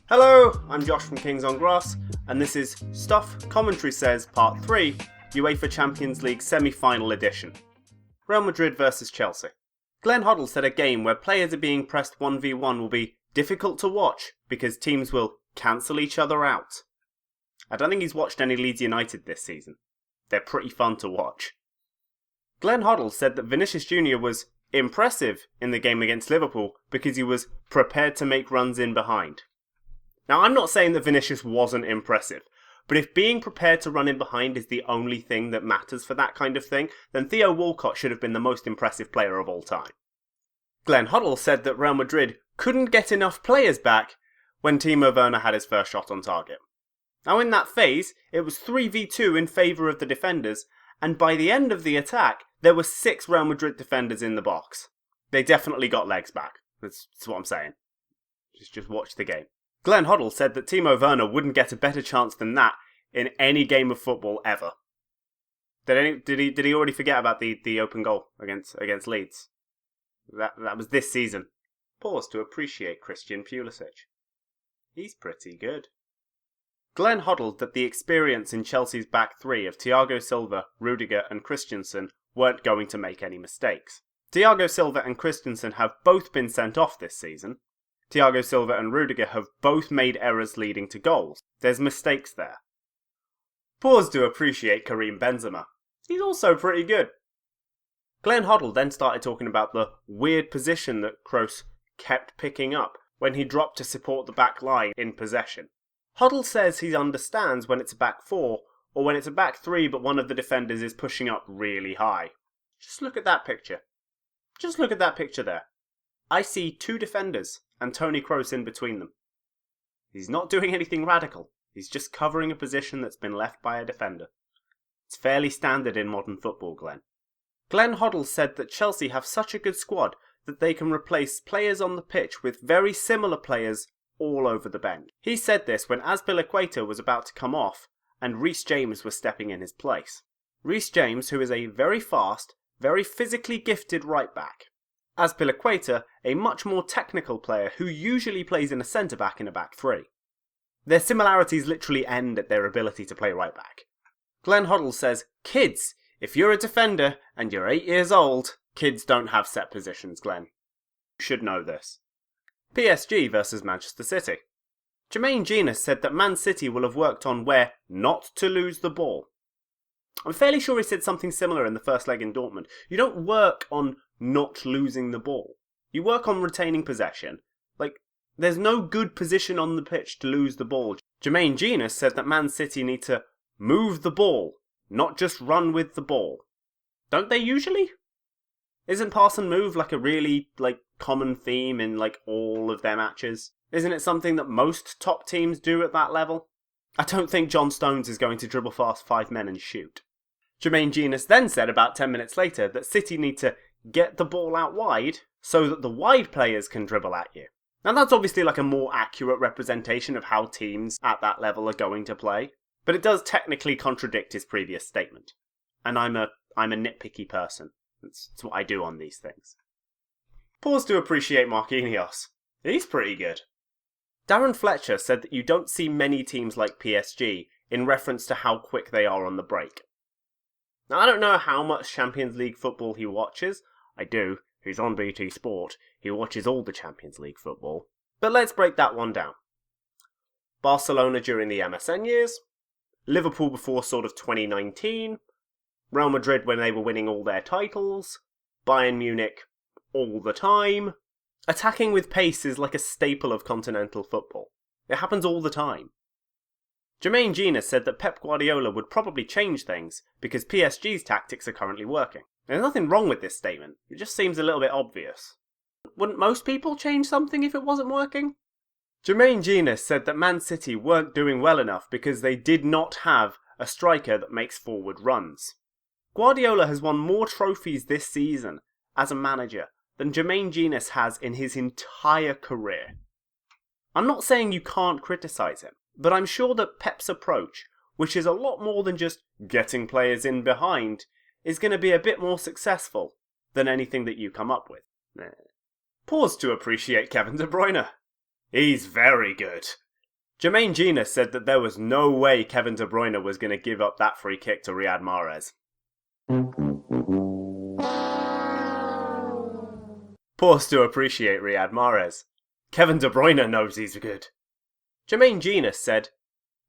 Hello, I'm Josh from Kings on Grass, and this is Stuff Commentators Says Part 3, UEFA Champions League Semi-Final Edition. Real Madrid vs Chelsea. Glenn Hoddle said a game where players are being pressed 1v1 will be difficult to watch because teams will cancel each other out. I don't think he's watched any Leeds United this season. They're pretty fun to watch. Glenn Hoddle said that Vinicius Jr. was impressive in the game against Liverpool because he was prepared to make runs in behind. Now, I'm not saying that Vinicius wasn't impressive, but if being prepared to run in behind is the only thing that matters for that kind of thing, then Theo Walcott should have been the most impressive player of all time. Glenn Hoddle said that Real Madrid couldn't get enough players back when Timo Werner had his first shot on target. Now, in that phase, it was 3v2 in favour of the defenders, and by the end of the attack, there were 6 Real Madrid defenders in the box. They definitely got legs back. That's what I'm saying. Just watch the game. Glenn Hoddle said that Timo Werner wouldn't get a better chance than that in any game of football ever. Did he already forget about the open goal against Leeds? That was this season. Pause to appreciate Christian Pulisic. He's pretty good. Glenn Hoddle that the experience in Chelsea's back three of Thiago Silva, Rudiger and Christensen weren't going to make any mistakes. Thiago Silva and Christensen have both been sent off this season. Thiago Silva and Rudiger have both made errors leading to goals. There's mistakes there. Pause to appreciate Karim Benzema. He's also pretty good. Glenn Hoddle then started talking about the weird position that Kroos kept picking up when he dropped to support the back line in possession. Hoddle says he understands when it's a back four or when it's a back three but one of the defenders is pushing up really high. Just look at that picture. Just look at that picture there. I see 2 defenders and Toni Kroos in between them. He's not doing anything radical. He's just covering a position that's been left by a defender. It's fairly standard in modern football, Glenn. Glenn Hoddle said that Chelsea have such a good squad that they can replace players on the pitch with very similar players all over the bench. He said this when Azpilicueta was about to come off and Reece James was stepping in his place. Reece James, who is a very fast, very physically gifted right back. Azpilicueta, a much more technical player who usually plays in a centre-back in a back three. Their similarities literally end at their ability to play right back. Glenn Hoddle says, kids, if you're a defender and you're 8 years old, kids don't have set positions, Glenn. You should know this. PSG versus Manchester City. Jermaine Jenas said that Man City will have worked on where not to lose the ball. I'm fairly sure he said something similar in the first leg in Dortmund. You don't work on not losing the ball. You work on retaining possession. There's no good position on the pitch to lose the ball. Jermaine Jenas said that Man City need to move the ball, not just run with the ball. Don't they usually? Isn't pass and move a really common theme in all of their matches? Isn't it something that most top teams do at that level? I don't think John Stones is going to dribble past 5 men and shoot. Jermaine Jenas then said about 10 minutes later that City need to get the ball out wide so that the wide players can dribble at you. Now that's obviously a more accurate representation of how teams at that level are going to play, but it does technically contradict his previous statement. And I'm a nitpicky person. That's what I do on these things. Pause to appreciate Marquinhos. He's pretty good. Darren Fletcher said that you don't see many teams like PSG in reference to how quick they are on the break. Now, I don't know how much Champions League football he watches. I do. He's on BT Sport. He watches all the Champions League football. But let's break that one down. Barcelona during the MSN years. Liverpool before sort of 2019. Real Madrid when they were winning all their titles. Bayern Munich all the time. Attacking with pace is like a staple of continental football. It happens all the time. Jermaine Jenas said that Pep Guardiola would probably change things because PSG's tactics are currently working. There's nothing wrong with this statement, it just seems a little bit obvious. Wouldn't most people change something if it wasn't working? Jermaine Jenas said that Man City weren't doing well enough because they did not have a striker that makes forward runs. Guardiola has won more trophies this season as a manager than Jermaine Jenas has in his entire career. I'm not saying you can't criticise him, but I'm sure that Pep's approach, which is a lot more than just getting players in behind, is going to be a bit more successful than anything that you come up with. Pause to appreciate Kevin De Bruyne. He's very good. Jermaine Jenas said that there was no way Kevin De Bruyne was going to give up that free kick to Riyad Mahrez. Pause to appreciate Riyad Mahrez. Kevin De Bruyne knows he's good. Jermaine Jenas said,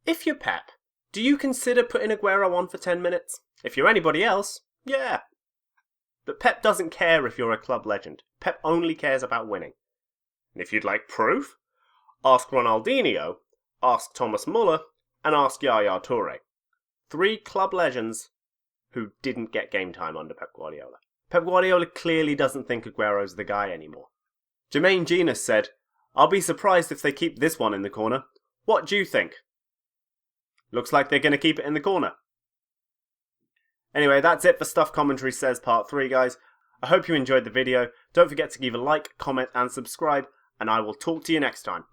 "If you're Pep, do you consider putting Aguero on for 10 minutes? If you're anybody else, yeah. But Pep doesn't care if you're a club legend. Pep only cares about winning. And if you'd like proof, ask Ronaldinho, ask Thomas Muller, and ask Yaya Toure. 3 club legends who didn't get game time under Pep Guardiola. Pep Guardiola clearly doesn't think Aguero's the guy anymore." Jermaine Jenas said, "I'll be surprised if they keep this one in the corner. What do you think?" Looks like they're going to keep it in the corner. Anyway, that's it for Stuff Commentary Says Part 3, guys. I hope you enjoyed the video. Don't forget to give a like, comment, and subscribe, and I will talk to you next time.